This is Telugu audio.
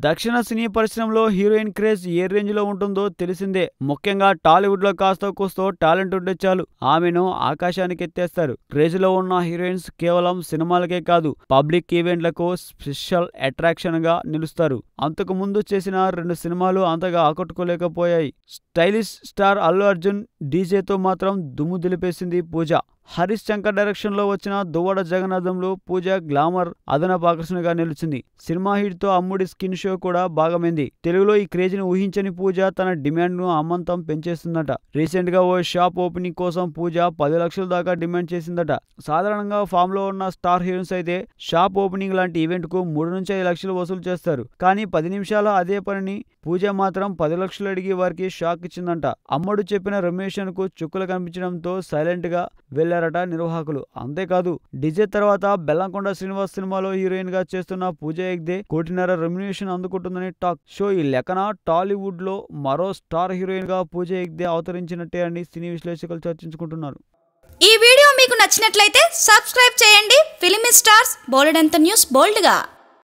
దక్షిణ సినీ పరిశ్రమలో హీరోయిన్ క్రేజ్ ఏ రేంజ్ లో ఉంటుందో తెలిసిందే. ముఖ్యంగా టాలీవుడ్ లో కాస్త కూస్తో టాలెంట్ ఉంటే చాలు ఆమెను ఆకాశానికి ఎత్తేస్తారు. క్రేజ్ లో ఉన్న హీరోయిన్స్ కేవలం సినిమాలకే కాదు, పబ్లిక్ ఈవెంట్లకు స్పెషల్ అట్రాక్షన్ గా నిలుస్తారు. అంతకు ముందు చేసిన 2 సినిమాలు అంతగా ఆకట్టుకోలేకపోయాయి. స్టైలిష్ స్టార్ అల్లు అర్జున్ డీజేతో మాత్రం దుమ్ము దులిపేసింది పూజ. హరీష్ శంకర్ డైరెక్షన్ లో వచ్చిన దువ్వాడ జగన్నాథంలో పూజ గ్లామర్ అదనపు ఆకర్షణగా నిలిచింది. సినిమా హిట్ తో అమ్ముడి స్కిన్ షో కూడా భాగమైంది. తెలుగులో ఈ క్రేజ్ ని ఊహించని పూజ తన డిమాండ్ ను అమాంతం పెంచేస్తుందట. రీసెంట్ గా ఓ షాప్ ఓపెనింగ్ కోసం పూజ 10 లక్షల దాకా డిమాండ్ చేసిందట. సాధారణంగా ఫామ్ లో ఉన్న స్టార్ హీరోయిన్స్ అయితే షాప్ ఓపెనింగ్ లాంటి ఈవెంట్ కు 3 నుంచి 5 లక్షలు వసూలు చేస్తారు. కానీ 10 నిమిషాల అదే పనిని పూజ మాత్రం 10 లక్షలు అడిగి వారికి షాక్ ఇచ్చిందంట. అమ్మడు చెప్పిన రెమ్యునేషన్ కు చుక్కలు కనిపించడంతో సైలెంట్ గా వెళ్లారట నిర్వాహకులు. అంతేకాదు, డీజే తర్వాత బెల్లంకొండ శ్రీనివాస్ సినిమాలో హీరోయిన్ గా చేస్తున్న పూజ హెగ్డే 1.5 కోటి రెమ్యునేషన్ అందుకుంటుందని టాక్. సో ఈ లెక్కన టాలీవుడ్ లో మరో స్టార్ హీరోయిన్ గా పూజ హెగ్డే అవతరించినట్టే అని సినీ విశ్లేషకులు చర్చించుకుంటున్నారు. ఈ వీడియో మీకు నచ్చినట్లయితే సబ్స్క్రైబ్ చేయండి. ఫిలిమి స్టార్స్ బోలెడంత న్యూస్ బోల్డ్ గా.